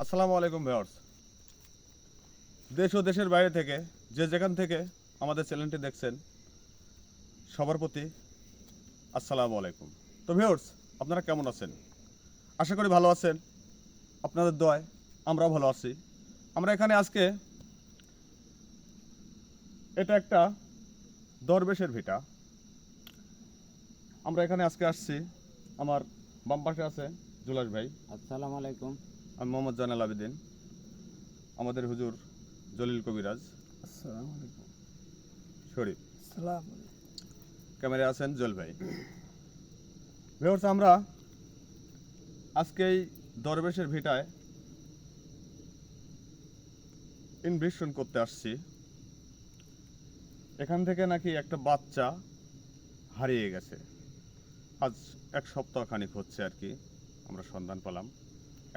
আসসালামু আলাইকুম ভিউয়ার্স। দেশ ও দেশের বাইরে থেকে যে যেখান থেকে আমাদের চ্যানেলটি দেখছেন সবার প্রতি আসসালামু আলাইকুম। তো ভিউয়ার্স, আপনারা কেমন আছেন? আশা করি ভালো আছেন। আপনাদের দোয়ায় আমরাও ভালো আছি। আমরা এখানে আজকে এটা একটা দরবেশের ভিটা। আমরা এখানে আজকে আসছি, আমার বাম পাশে আছে জুলাস ভাই, আসসালামু আলাইকুম। আমি মোহাম্মদ জানাল আবেদিন, আমাদের হুজুর জলিল কবিরাজ, আসসালামু আলাইকুম। শরীফ, আসসালামু আলাইকুম। ক্যামেরায় আছেন জল ভাই। ভিউয়ার্স, আমরা আজকে এই দরবেশের ভিটায় ইনভেস্টমেন্ট করতে আসছি। এখান থেকে নাকি একটা বাচ্চা হারিয়ে গেছে। আজ এক সপ্তাহ খানিক হচ্ছে আর কি, আমরা সন্ধান পেলাম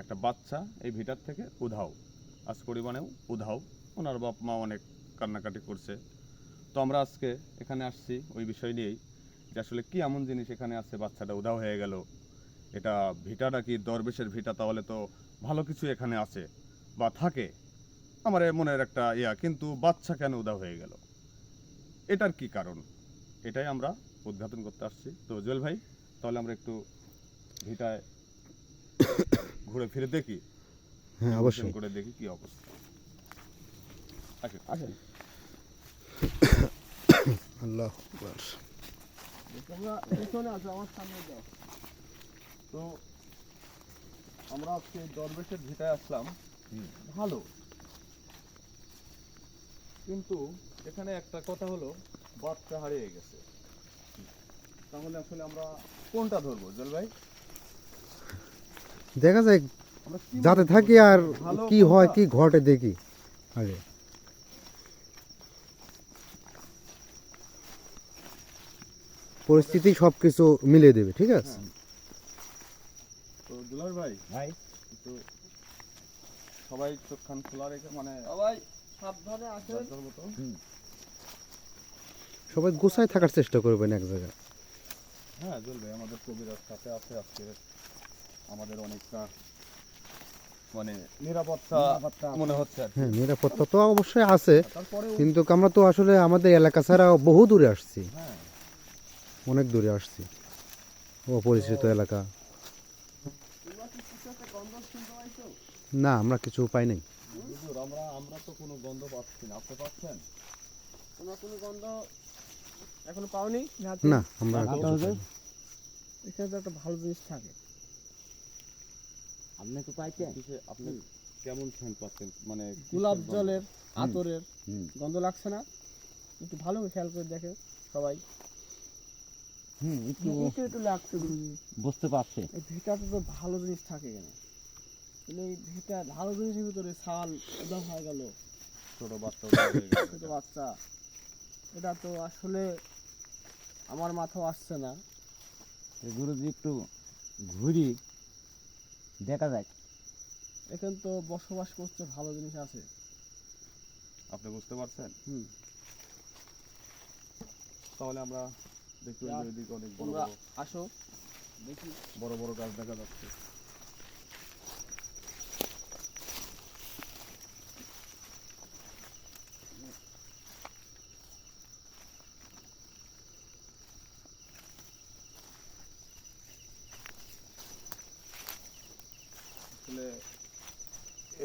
একটা বাচ্চা এই ভিটার থেকে উধাও। আজ পরিমাণেও উধাও, ওনার বাপ মা অনেক কান্নাকাটি করছে। তো আমরা আজকে এখানে আসছি ওই বিষয় নিয়েই, যে আসলে কি এমন জিনিস এখানে আছে, বাচ্চাটা উধাও হয়ে গেল। এটা ভিটাটা কি দরবেশের ভিটা? তাহলে তো ভালো কিছু এখানে আছে বা থাকে, আমার মনের একটা কিন্তু বাচ্চা কেন উধাও হয়ে গেল, এটার কি কারণ, এটাই আমরা উদ্ঘাটন করতে আসছি। তো জুয়েল ভাই, তাহলে আমরা একটু ভিটায় ঘুরে ফিরে দেখি, হ্যাঁ অবশ্যই করে দেখি কি অবস্থা। আসেন আসেন। আল্লাহ আকবার। তোমরা পেছনে আছো, আমার সামনে যাও। তো আমরা আজকে দরবেশের ভিটায় আসলাম, ভালো, কিন্তু এখানে একটা কথা হলো, বাচ্চা হারিয়ে গেছে। তাহলে আসলে আমরা কোনটা ধরবো জল ভাই? দেখা যায় আমরা কি যাতে মনে থাকি করবো? আর ভালো কি কোনটা? হয় কি ঘটে দেখি আগে। পরিস্থিতি সবকিছু মিলিয়ে দেবে, ঠিক আছে। হ্যাঁ। তো দুলার ভাই, ভাই একটু সবাই চোখ কান খোলা রেখে, মানে সবাই সাবধানে আছেন। দরজার মতো। সবাই গোছায় থাকার চেষ্টা করবেন এক জায়গায়। হ্যাঁ জল ভাই, আমাদের কবিরাজ সাথে আছে আজকে, আমাদের অনেকটা মানে নিরাপত্তা মনে হচ্ছে আর কি। হ্যাঁ, নিরাপত্তা তো অবশ্যই আছে, তারপরে কিন্তু আমরা তো আসলে আমাদের এলাকা ছাড়া বহু দূরে আসছি, হ্যাঁ, অনেক দূরে আসছি, অপরিচিত এলাকা। তোমরা কি কিছু একটা গন্ধ শুনতে পাইছো? না, আমরা কিছু পাই নাই। হুজুর, আমরা তো কোনো গন্ধ পাচ্ছি না, আপনি পাচ্ছেন? তোমরা কোনো গন্ধ এখনো পাওনি? না, আমরা না, কিছু পাই নাই। এখানে তো একটা ভালো জিনিস থাকে। আপনি তো পাইছেন আপনি কেমন সেন্ট পাচ্ছেন, মানে গোলাপ কিসের গন্ধ? জলের আতরের হুম। গন্ধ লাগছে না? একটু ভালো করে খেয়াল করে দেখে সবাই। একটু একটু একটু লাগছে গুরুজি। বুঝতে পারছি। এই ভিটাতে তো ভালো জিনিস থাকে এখানে, কিন্তু এই ভিটা ভালো জিনিসের ভিতরে ছাল উদাম হয়ে গেল, ছোট বাচ্চা উধাও হয়ে গেছে। ছোট বাচ্চা। এটা তো আসলে আমার মাথাও আসছে না। গুরুজি একটু ঘুরি দেখা যায়। এখানে তো বসবাস করছে, ভালো জিনিস আছে। আপনি বুঝতে পারছেন? হুম। তাহলে আমরা দেখি ওই যে ওইদিকে অনেক বড় তোমরা বড় আসো দেখি। বড় বড় গাছ দেখা যাচ্ছে। আসলে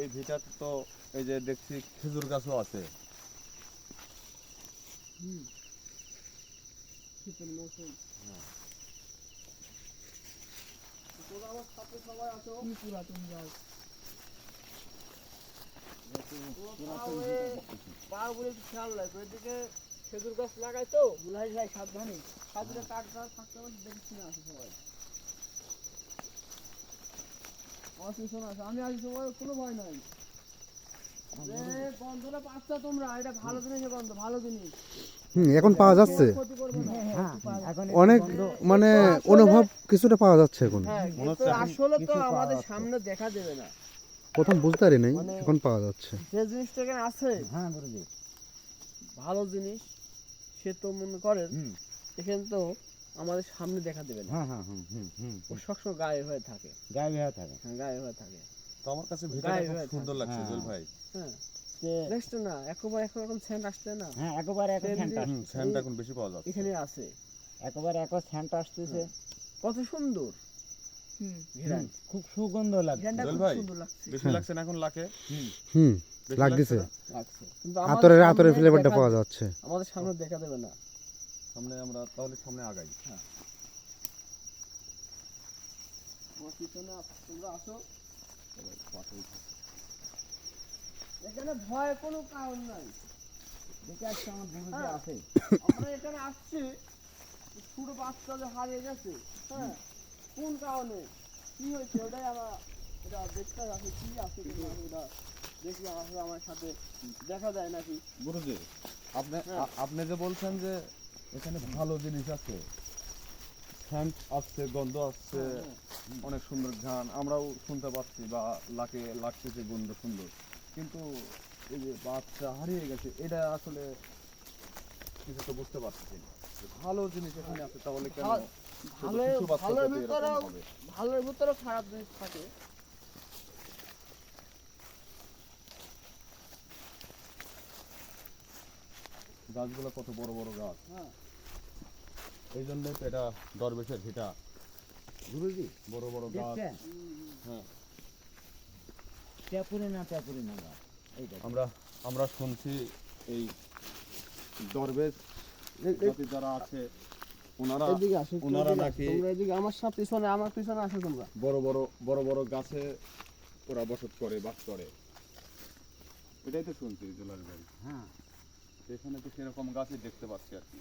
এই ভিটাতে তো এই যে দেখছি খেজুর গাছও আছে। হুম। শীতের মৌসুম। তোমরা আমার সাথে সবাই আসো। কি পুরাতন গাছ। পা বলে একটু খেয়াল রাখো, এদিকে খেজুর গাছ লাগাই তো বুলাই যায় সাবধানে। সাবধানে কাঠ গাছ থাকতে হবে, দেখছি না আছে সবাই। আমার পিছনে আছে, আমি আছি, সবাই কোনো ভয় নাই। গন্ধটা পাচ্ছ তোমরা? এটা ভালো জিনিসের গন্ধ, ভালো জিনিস। এখন পাওয়া যাচ্ছে ক্ষতি করবে না। এখন অনেক, মানে অনুভব কিছুটা পাওয়া যাচ্ছে এখন। হ্যাঁ, মনে কিন্তু হচ্ছে আসলে তো কিছু পাওয়া আমাদের যাচ্ছে। সামনে দেখা দেবে না। প্রথম বুঝতে পারি নাই, মানে- এখন পাওয়া যাচ্ছে। যে জিনিসটা এখানে আছে হ্যাঁ গুরুজি। ভালো জিনিস, সে তো মনে করেন হুম। এখানে তো আমাদের সামনে দেখা দেবে না। হ্যাঁ হ্যাঁ হুম হুম হুম ও সবসময় গায়ে হয়ে থাকে। গায়ে হয়ে থাকে। হ্যাঁ, গায়ে হয়ে থাকে। তো আমার কাছে ভিডিওটা গায়ে খুব গায়ে সুন্দর লাগছে হ্যাঁ। জল ভাই। হ্যাঁ যে দেখছো না একেবারে এখন সেন্ট আসছে না হ্যাঁ একেবারে এক তেল স্যান্ট দিয়ে- হুম, স্যান্ড এখন বেশি পাওয়া যাচ্ছে। এখানে আছে একেবারে এক স্যান্ট আসতেছে কত সুন্দর ঘেরান খুব সুগন্ধ লাগছে ঘেরানটা জল খুব ভাই, সুন্দর লাগছে বেশি লাগছে না এখন লাখে? হুম বেশি লাগতেছে। লাগছে না? লাগছে কিন্তু আতরের সামনে ফ্লেভারটা দেখা- পাওয়া যাচ্ছে। আমাদের সামনে দেখা দেবে না সামনে আমরা তাহলে সামনে আগাই। আমার পিছনে তোমরা আসো এখানে ভয় কোনো কারণ নাই দেখে আসছে আমার গুরুজি হ্যাঁ। আছে আমরা এখানে আসছি ছোট বাচ্চা যে হারিয়ে গেছে হ্যাঁ কোন কারণে কি হয়েছে ওটাই আমরা এটা দেখতে আছে কি আছে কিনা ওটা দেখি আসলে আমার সাথে দেখা যায় নাকি গুরুজি, আপনি হ্যাঁ। আপনি যে বলছেন যে এখানে ভালো জিনিস আছে, স্যান্ড আসছে, গন্ধ আসছে, অনেক সুন্দর ঘ্রাণ আমরাও শুনতে পাচ্ছি বা লাগতেছে গন্ধ সুন্দর, কিন্তু এই যে বাচ্চা হারিয়ে গেছে এটা আসলে কিছু তো বুঝতে পারছি না। যে ভালো জিনিস এখানে আছে তাহলে কেন ভালো- ছোট ভালো শিশু বাচ্চার ভালোর প্রতি এরকম ভিতরেও হবে? ভালোর ভিতরেও খারাপ জিনিস থাকে গাছগুলো কত বড় বড় গাছ, হ্যাঁ এই জন্য তো এটা দরবেশের ভিটা, গুরুজি বড় বড় গাছ। দেখছেন হ্যাঁ, ট্যাপুরি না গাছ এইটা আমরা শুনছি এই দরবেশ জাতি যারা আছে ওনারা এদিকে আসো একটু ওনারা এদিকে আসো। নাকি তোমরা এদিকে আমার সাথে পিছনে আমার পিছনে আসো তোমরা বড় বড় গাছে ওরা বসত করে, বাস করে, এটাই তো শুনছি জেলার ভাই। হ্যাঁ এখানে তো সেরকম গাছই দেখতে পাচ্ছি আর কি।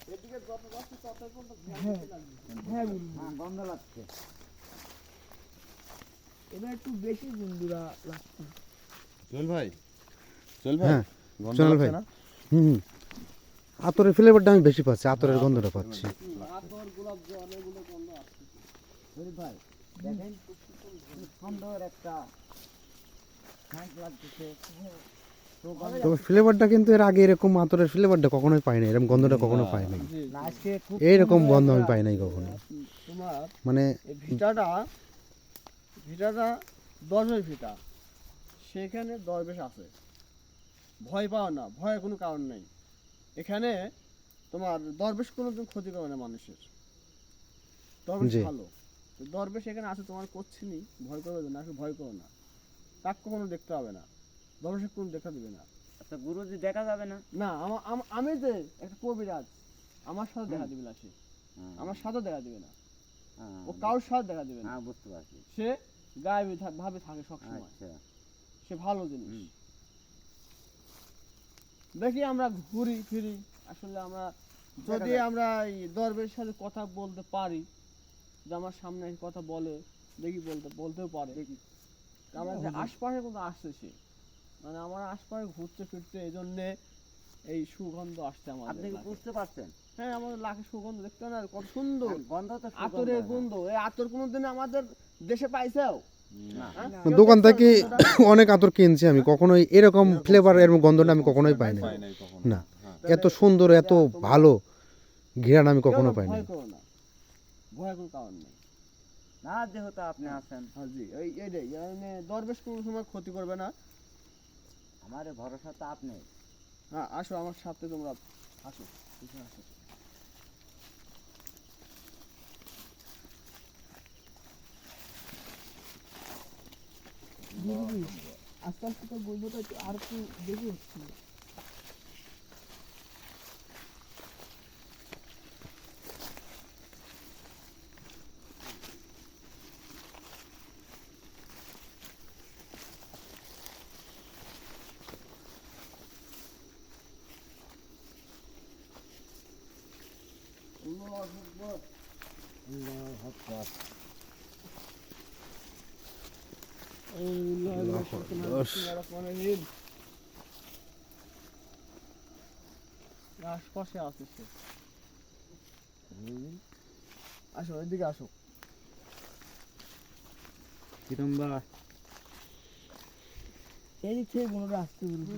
এদিকে যত যাচ্ছি তত পর্যন্ত ঘ্রাণ লাগবে হ্যাঁ হ্যাঁ গন্ধ লাগছে এবার একটু বেশি বন্ধুরা লাগছে চল ভাই, হ্যাঁ, গন্ধ চল লাগছে ভাই। না? হুম আতরের ফ্লেভারটা আমি বেশি পাচ্ছি, আতরের গন্ধটা পাচ্ছি। আতর গোলাপ জল এগুলো গন্ধ আসছে শরীফ ভাই দেখেন খুব সুন্দর একটা স্যান্ট লাগতেছে সুগন্ধ তবে ফ্লেভারটা কিন্তু এর আগে এরকম আতরের ফ্লেভারটা কখনোই পাই নাই, এরকম গন্ধটা কখনো পাই নাই। জি না, আজকে খুব এইরকম সুন্দর গন্ধ আমি একটা- পাই নাই কখনো। তোমার মানে এই ভিটাটা দরবেশ ভিটা সেখানে দরবেশ আছে ভয় পাও না ভয়ের কোনো কারণ নেই এখানে তোমার দরবেশ কোনোদিন ক্ষতি করে না মানুষের দরবেশ জি। ভালো তো দরবেশ এখানে আছে তোমার করছিনি ভয় করবে না আসলে ভয় করো না তাক কখনো দেখতে হবে না দরবেশের কোনো দেখা দিবে না আচ্ছা গুরুজি দেখা যাবে না না আমি যে একটা কবিরাজ আমার সাথে দেখা দিবে না সে আমার সাথে দেখা দিবে না হ্যাঁ, ও কারোর সাথে দেখা দিবে না হ্যাঁ বুঝতে পারছি সে গায়েবী ভাবে থাকে সবসময় আচ্ছা সে ভালো জিনিস হুম। দেখি আমরা ঘুরি ফিরি আসলে আমরা যদি আমরা এই দরবেশের সাথে কথা বলতে পারি যে আমার সামনে এসে কথা বলে দেখি বলতেও পারে আমার যে আশপাশে কিন্তু আসছে সে মানে আমার আশপাশে ঘুরতে ফিরতে এই জন্যে এই সুগন্ধ আসছে আপনি আমাদের কি লাকে। বুঝতে পারছেন হ্যাঁ আমাদের লাখে সুগন্ধ দেখতে না কত সুন্দর গন্ধ তো সুগন্ধ, আতরের হ্যাঁ। গন্ধ এই আতর কোনোদিন আমাদের দেশে পাইছেও না হ্যাঁ? দোকান থেকে অনেক আতর কিনছি আমি, কখনোই এরকম ফ্লেভার এর গন্ধটা আমি কখনোই পাই নাই। পাই নাই কখনো। না। হ্যাঁ। এত সুন্দর এত ভালো ঘ্রাণ আমি কখনো পাই নাই। ভয় করো না ভয় কোনো কারণ নেই না যেহেতু আপনি আছেন হ্যাঁ জি এইটাই মানে দরবেশ কোনো সময় ক্ষতি করবে না আমার ভরসা তো আপনি হ্যাঁ আসো আমার সাথে তোমরা আসো পিছনে আসো আস্তে আস্তে তো গল্পটা একটু আর একটু বেশি হচ্ছে আশপাশে আছে সে আসো এদিকে আসো কিরম্বা এদিক থেকে বন্ধুরা আসতে বলছি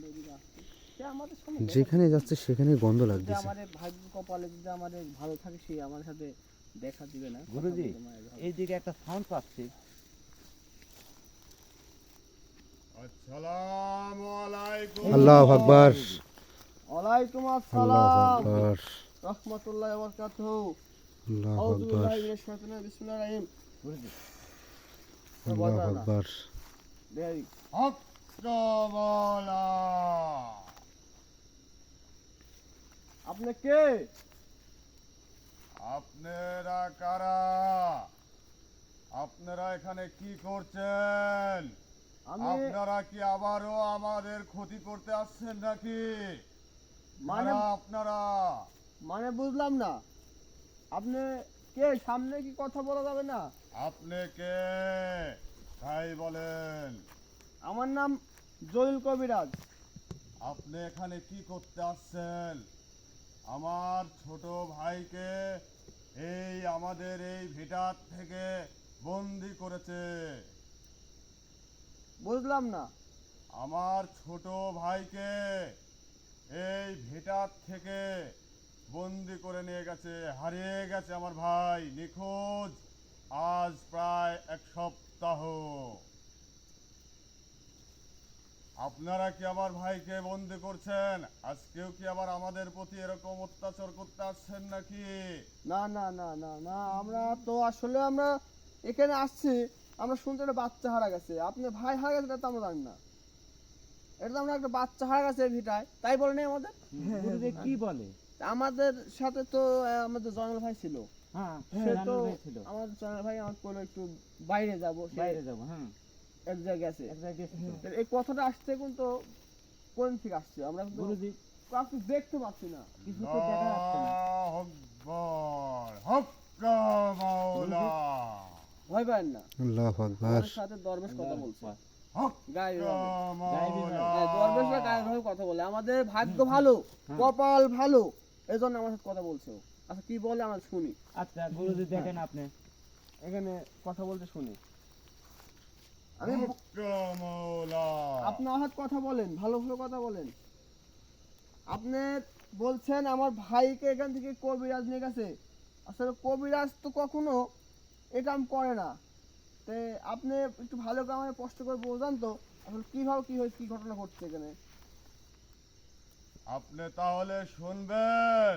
এদিকে আসছে সে আমাদের সামনে যেখানে যাচ্ছে সেখানে গন্ধ যদি লাগতেছে। আমাদের ভাগ্য কপালে যদি আমাদের ভালো থাকে সে আমার সাথে দেখা দিবে না কথা গুরুজি, বলতে মায়ের হবে। এইদিকে একটা সাউন্ড পাচ্ছি। আসসালামু আলাইকুম। আল্লাহু আকবার, ওয়ালাইকুম আল্লাহু আসসালাম আকবার, রাহমাতুল্লাহি ওয়া বারাকাতুহু আল্লাহু আউযু আকবার, বিল্লাহি মিনাশ শাইতানির বিসমিল্লাহির রহিম গুরুজি, আল্লাহু আকবার। দেই হক বলা। আপনি কে? আপনারা কারা? আপনারা এখানে কি করছেন? আমি আপনারা কি আবারও আমাদের ক্ষতি করতে আসছেন নাকি? মানে কারা আপনারা? মানে বুঝলাম না, আপনি কে? সামনে কি কথা বলা যাবে না? আপনি কে? তাই বলেন। আমার নাম জহিল কবিরাজ। আপনি এখানে কি করতে আসছেন? আমার ছোট ভাইকে আমাদের এই ভিটার থেকে বন্দি করেছে। বুঝলাম না। আমার ছোট ভাইকে এই ভিটার থেকে বন্দি করে নিয়ে গেছে, হারিয়ে গেছে আমার ভাই, নিখোঁজ আজ প্রায় 1 সপ্তাহ। আপনারা কি আমার ভাইকে বন্দি করছেন? আজকেও কি আবার আমাদের প্রতি এরকম অত্যাচার করতে আসছেন নাকি? না না না না না, আমরা তো আসলে আমরা এখানে আসছি, আমরা শুনতে একটা বাচ্চা হারা গেছে। আপনি ভাই হারা গেছে এটা তো আমরা জানি না। এটা তো আমরা একটা বাচ্চা হারা গেছে এই ভিটায়, তাই বলে নেই আমাদের। গুরুজি কি বলে? আমাদের সাথে তো আমাদের জয়নাল ভাই ছিল। হ্যাঁ, সে তো জানাল হয়েছিল। আমার জয়নাল ভাই আমার কোনো একটু বাইরে যাব, বাইরে যাবো, হ্যাঁ, এক জায়গায় গেছে। এক জায়গায় গেছি তো। এই কথাটা আসছে কিন্তু কোন থেকে আসছে আমরা কিন্তু গুরুজি, কাউকে দেখতে পাচ্ছি না। কিছু তো দেখা যাচ্ছে না। আল্লাহু আকবার, হক্কা মাওলা, ভয় পাবেন না, আল্লাহু আকবার। আমাদের সাথে দরবেশ কথা বলছে গায়েবী ভাবে। গায়েবী মাওলা। হ্যাঁ, দরবেশরা গায়েবী ভাবে কথা বলে। আমাদের ভাগ্য ভালো, কপাল ভালো, এই জন্য আমার সাথে কথা বলছে ও। আচ্ছা কি বলে আমরা শুনি, আচ্ছা গুরুজি দেখেন আপনি। এখানে কথা বলতে শুনি। আমি হক্কা মাওলা। আপনি আমার সাথে কথা বলেন, ভালো ভালো কথা বলেন। আপনি বলছেন আমার ভাইকে এখান থেকে কবিরাজ নিয়ে গেছে। আসলে কবিরাজ তো কখনো এই কাম করে না। তে আপনি একটু ভালো করে আমাকে কষ্ট করে বোঝান তো আসলে কিভাবে কি হয়েছে, কি ঘটনা ঘটছে এখানে। আপনি তাহলে শুনবেন।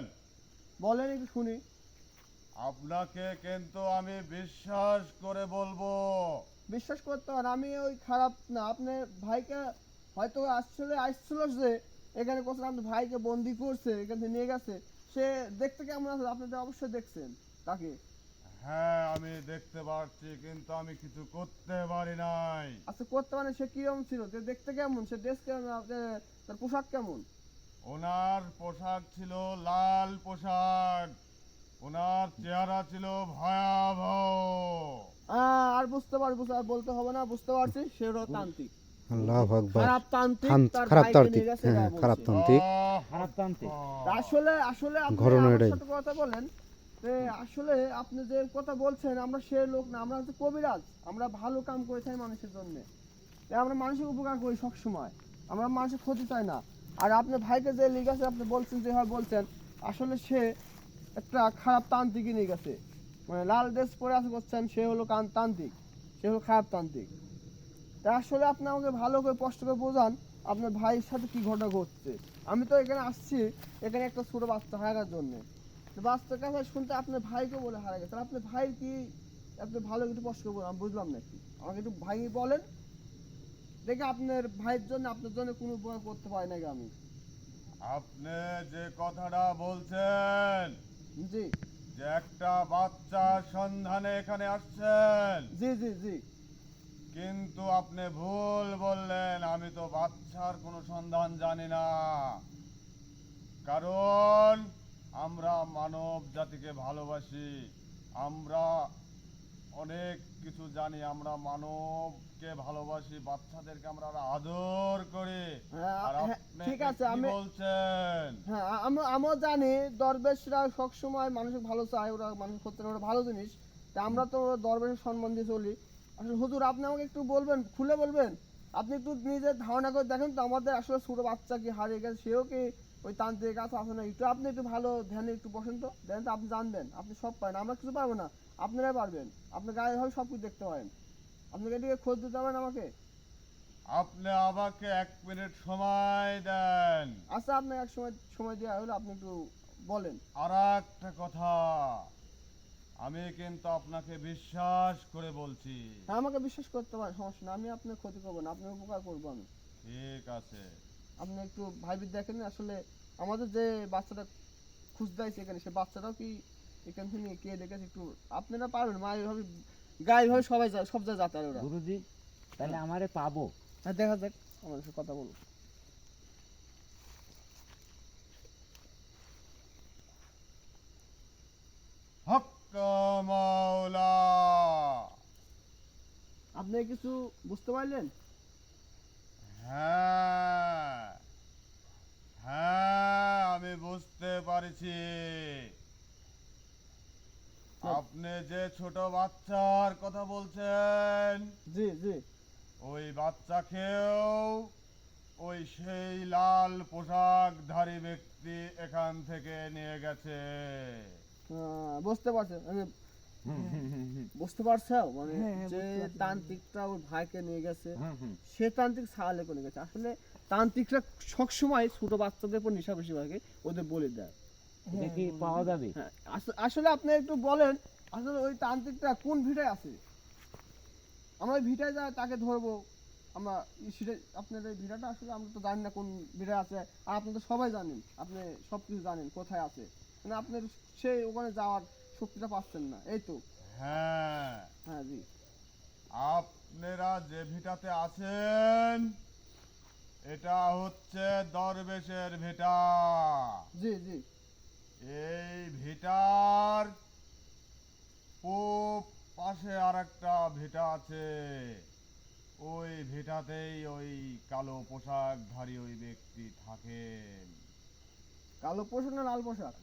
বলেন একটু শুনি। আপনাকে কিন্তু আমি বিশ্বাস করে বলবো। বিশ্বাস করতে পারেন আমি ওই খারাপ না। আপনার ভাইকে হয়তো আসছিল যে এখানে কোথাও আপনার ভাইকে বন্দি করছে, এখান থেকে নিয়ে গেছে। সে দেখতে কেমন আছে আপনি তো অবশ্যই দেখছেন তাকে। হ্যাঁ, আমি দেখতে পাচ্ছি, কিন্তু আমি কিছু করতে পারি নাই। আচ্ছা করতে পারেন, সে কিরকম ছিল, সে দেখতে কেমন, সে ড্রেস কেমন, তার পোশাক কেমন? ওনার পোশাক ছিল লাল পোশাক, ওনার চেহারা ছিল ভয়াবহ। আর বুঝতে পারছি, আর বলতে হবে না, বুঝতে পারছি সে হলো তান্ত্রিক, আল্লাহু আকবার। খারাপ তান্ত্রিক। তার খারাপ ভাইকে তান্ত্রিক, নিয়ে গেছে, হ্যাঁ, যা খারাপ বলছে। তান্ত্রিক। খারাপ তান্ত্রিক। আসলে আসলে আপনি ঘটনা আমার এটাই। সাথে কথা বলেন। আসলে আপনি যে কথা বলছেন আমরা সে লোক না, আমরা হচ্ছে কবিরাজ। আমরা ভালো কাম করে থাকি মানুষের জন্য, আমরা মানুষের উপকার করি সব সময়, আমরা মানুষের ক্ষতি চাই না। আর আপনার ভাইকে যে লিগ আছে আপনি বলছেন, যেভাবে বলছেন, আসলে সে একটা খারাপ তান্ত্রিকই নিয়ে গেছে। মানে লাল ড্রেস পরে আছে বলছেন, সে হলো তান্ত্রিক, সে হলো খারাপ তান্ত্রিক। তা আসলে আপনি আমাকে ভালো করে কষ্ট করে বোঝান আপনার ভাইয়ের সাথে কি ঘটনা ঘটছে। আমি তো এখানে আসছি এখানে একটা ছোট বাচ্চা হারার জন্য। বাচ্চার কাছে শুনতে আপনার ভাইকে বলে হারা গেছে। আপনার ভাই কি, আপনি ভালো একটু কষ্ট করে বলুন, আমি বুঝলাম না কি, আমাকে একটু ভাই বলেন দেখে আপনার ভাইয়ের জন্য আপনার জন্য কোনো উপকার করতে পারি নাকি আমি। আপনি যে কথাটা বলছেন, জি যে একটা বাচ্চার সন্ধানে এখানে আসছেন, জি জি জি কিন্তু আপনি ভুল বললেন। আমি তো বাচ্চার কোনো সন্ধান জানি না, কারণ আমরা মানব জাতিকে ভালোবাসি, আমরা অনেক কিছু জানি, আমরা মানবকে ভালোবাসি, বাচ্চাদেরকে আমরা আদর করি। হ্যাঁ, আর হ্যাঁ, আপনি ঠিক আছে, কি বলছেন? হ্যাঁ আমিও জানি দরবেশরা সবসময় মানুষের ভালো চায়, ওরা মানুষ করতে ওরা ভালো জিনিস। তা আমরা তো দরবেশের সম্মান দিয়ে চলি। আসলে হুজুর আপনি আমাকে একটু বলবেন, খুলে বলবেন, আপনি একটু নিজের ধারণা করে দেখেন তো আমাদের আসলে ছোট বাচ্চা কি হারিয়ে গেছে, সেও কি ওই তান্ত্রিক আছে আছে না, একটু আপনি একটু ভালো ধ্যানে একটু বসেন তো, দেন তো আপনি জানবেন, আপনি সব পারেন, আমরা কিছু পারবো না, আপনারাই পারবেন, আপনি গায়ে ভাবে সব কিছু দেখতে পারেন, আপনাকে এদিকে খোঁজ দিতে পারেন আমাকে। আপনি আমাকে 1 মিনিট সময় দেন। আচ্ছা আপনাকে এক সময় সময় দেওয়া হলো, আপনি একটু বলেন। আর একটা কথা, আমি কিন্তু আপনাকে বিশ্বাস করে বলছি। হ্যাঁ আমাকে বিশ্বাস করতে পারেন, সমস্যা না, আমি আপনার ক্ষতি করবো না, আপনার উপকার করবো আমি। ঠিক আছে। আপনি একটু ভাইবে দেখেন আসলে আমাদের যে বাচ্চাটা খুঁজতে আছে এখানে, সে বাচ্চাটাও কি এখান থেকে কে দেখেছে একটু, আপনারা পারবেন মা এইভাবে গায়ে ভাবে সবাই যায়, সব জায়গায় যাতে ওরা। গুরুজি তাহলে আমারে পাবো? হ্যাঁ দেখা যাক, আমাদের সাথে কথা বলুন। হক মাওলা। আপনি কিছু বুঝতে পারলেন? হ্যাঁ হ্যাঁ, আমি বুঝতে পারছি। আপনি যে ছোট বাচ্চার কথা বলছেন, জি জি। ওই বাচ্চাকেও ওই সেই লাল পোশাকধারী ব্যক্তি এখান থেকে নিয়ে গেছে। বুঝতে পারছেন, আমি বুঝতে পারছো মানে যে তান্ত্রিকটা ওর ভাইকে নিয়ে গেছে, সে তান্ত্রিক সাহালে করে গেছে। আসলে তান্ত্রিকরা সবসময় ছোট বাচ্চাদের উপর নেশা বেশি ভাগে ওদের বলে দেয়। এটা কি পাওয়া যাবে? হ্যাঁ আসলে আপনি একটু বলেন, আসলে ওই তান্ত্রিকটা কোন ভিটায় আছে, আমরা ওই ভিটায় যা তাকে ধরবো। আমরা সেটা আপনার এই ভিটাটা আসলে আমরা তো জানি না কোন ভিটায় আছে, আর আপনি তো সবাই জানেন, আপনি সব কিছু জানেন কোথায় আছে, মানে আপনার সেই ওখানে যাওয়ার শক্তিটা পাচ্ছেন না, এই তো। হ্যাঁ, হ্যাঁ জি। আপনারা যে ভিটাতে আছেন এটা হচ্ছে দরবেশের ভিটা। জি জি। এই ভিটার পূব পাশে আর একটা ভিটা আছে, ওই ভিটাতেই ওই কালো পোশাকধারী ওই ব্যক্তি থাকেন। কালো পোশাক না লাল পোশাক?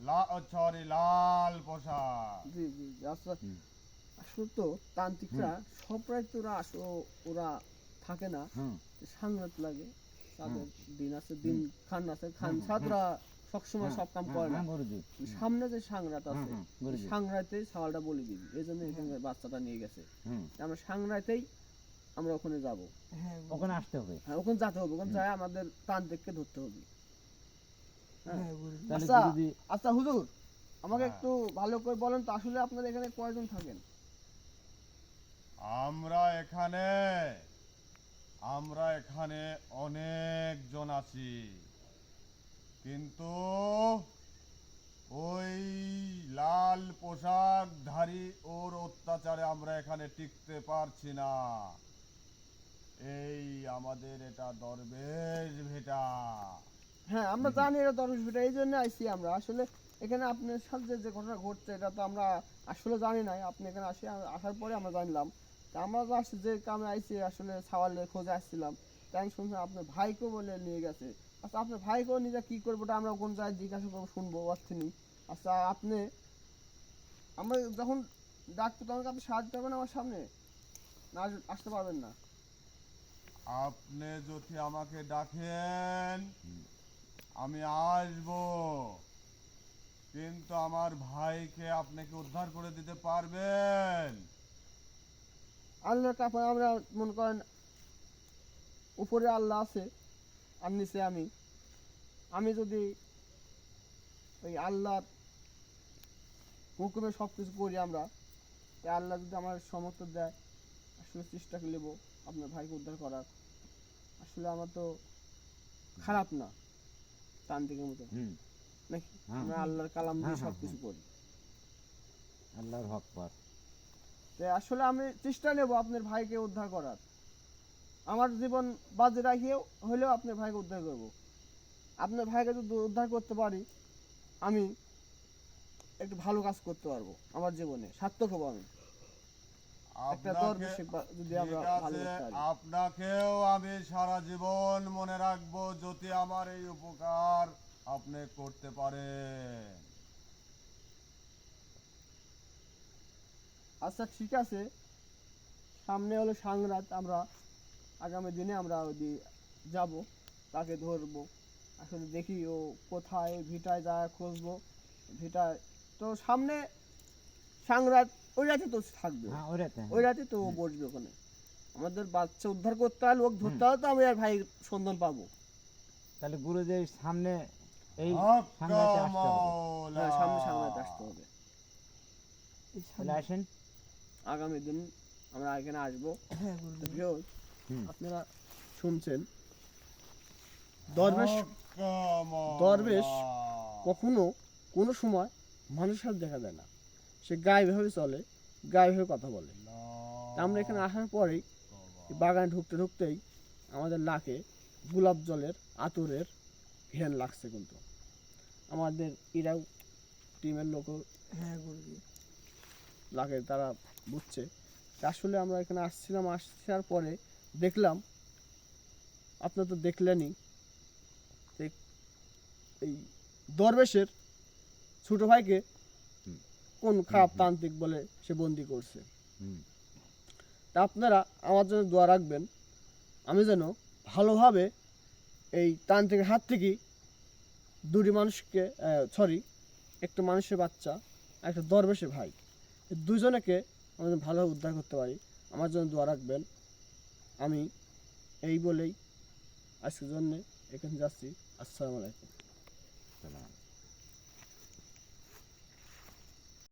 সরি, লাল পোশাক। জি জি জি, আচ্ছা। হুম। আসলে তো তান্ত্রিকরা সব রাত ওরা ওরা থাকে না, সাংঘাত লাগে, তাদের দিন আছে, দিন খান আছে, খান ছাত্রা সবসময় সব কাম করে না। গুরুজি সামনে যে সাংরাত আছে, গুরুজি সাংরাতে সওয়ালটা বলে দিবি, এই জন্য এখানে বাচ্চাটা নিয়ে গেছে। হুম, আমরা সাংরাতেই আমরা ওখানে যাব। ওখানে আসতে হবে। হ্যাঁ ওখানে যেতে হবে, ওখানে যায় আমাদের তান্ত্রিককে ধরতে হবে। হ্যাঁ। তাহলে আচ্ছা গুরুজি আচ্ছা হুজুর, আমাকে হ্যাঁ। একটু ভালো করে বলেন তো, আসলে আপনারা এখানে কয়জন থাকেন? আমরা এখানে অনেকজন আছি, কিন্তু ওই লাল পোশাকধারী ওর অত্যাচারে আমরা এখানে টিকতে পারছি না। এই আমাদের এটা দরবেশ ভিটা। হ্যাঁ আমরা জানি এটা দরবেশ ভিটা, এই জন্য আইছি আমরা। আসলে এখানে আপনার সাথে যে ঘটনা ঘটছে এটা তো আমরা আসলে জানি নাই, আপনি এখানে আসার পরে আমরা জানলাম। তা আমরা তো আসছি যে কামে আইছি, আসলে সাওয়ালের খোঁজে আসছিলাম, তাই আমি শুনছিলাম আপনার ভাইকেও বলে নিয়ে গেছে। আচ্ছা আপনার ভাইকেও নিজে কি করবো ওটা আমরা কোন জায়গায় জিজ্ঞাসা করবো, শুনবো অর্থিনী। আচ্ছা আপনি, আমরা যখন ডাকতে তখন আপনি সাহায্য করবেন আমার সামনে, না আসতে পারবেন না? আপনি যদি আমাকে ডাকেন আমি আসবো, কিন্তু আমার ভাইকে আপনি কি উদ্ধার করে দিতে পারবেন? আল্লাহর কাছে আমরা মনে করেন উপরে আল্লাহ আছে আর নিচে আমি যদি ওই আল্লাহর হুকুমে সব কিছু করি আমরা, তাই আল্লাহ যদি আমার সমর্থ দেয়, আসলে চেষ্টা করে নেবো আপনার ভাইকে উদ্ধার করার। আসলে আমার তো খারাপ না তান্ত্রিকের মতো নাকি, আমরা আল্লাহর কালাম দিয়ে সব কিছু করি, আল্লাহর হক পার। তাই আসলে আমি চেষ্টা নেব আপনার ভাইকে উদ্ধার করার, আমার জীবন বাজে রাখিয়েও হলেও আপনার ভাইকে উদ্ধার করব। আপনার ভাইকে যদি উদ্ধার করতে পারি, আমি একটু ভালো কাজ করতে পারবো, আমার জীবনে সার্থক হবো আমি। একটা দরবেশ যদি আমরা ঠিক ভালো আছে, করতে পারি। আপনাকেও আমি সারা জীবন মনে রাখবো যদি আমার এই উপকার আপনি করতে পারেন। আচ্ছা ঠিক আছে, সামনে হলো সাংরাত, আমরা আগামী দিনে আমরা ওই যাব, তাকে ধরবো। আসলে দেখি ও কোথায় ভিটায় যা খুঁজবো, ভিটায় তো সামনে সাংরাত ওই রাতে তো থাকবে, হ্যাঁ ওরাতে ওই রাতে তো ও বসবে ওখানে। আমাদের বাচ্চা উদ্ধার করতে হলে ওকে ধরতে হলে তো আমি আর ভাই সন্ধান পাবো। তাহলে গুরুজির সামনে এই হক সামনেতে আসতে হবে। মাওলা। হ্যাঁ, সামনে সাংরাত আসতে হবে। তাহলে আসেন। আগামী দিন আমরা এখানে আসবো। হ্যাঁ তো গুরুজি। ভিউয়ার্স, হুম। আপনারা শুনছেন দরবেশ হক মাওলা। দরবেশ কখনো কোনো সময় মানুষের সাথে দেখা যায় না, সে গায়েভাবে চলে, গায়েভাবে কথা বলে। তা আমরা এখানে আসার পরেই এই বাগানে ঢুকতে ঢুকতেই আমাদের নাকে গোলাপ জলের আতরের ঘ্রাণ লাগছে, কিন্তু আমাদের এরাও টিমের লোকও হ্যাঁ গুরুজি। লাগে, তারা বুঝছে। তা আসলে আমরা এখানে আসছিলাম, আসার পরে দেখলাম, আপনারা তো দেখলেনই, এই দরবেশের ছোট ভাইকে হুম। কোন খারাপ তান্ত্রিক বলে সে বন্দি করছে। হুম। তা আপনারা আমার জন্য দোয়া রাখবেন, আমি যেন ভালোভাবে এই তান্ত্রিকের হাত থেকে দুটি মানুষকে, একটা মানুষের বাচ্চা, একটা দরবেশের ভাই, এই দুজনকে আমি যেন ভালোভাবে উদ্ধার করতে পারি, আমার জন্য দোয়া রাখবেন। আমি এই বলেই আজকের জন্যে এখানে যাচ্ছি। আসসালামু আলাইকুম। সালাম।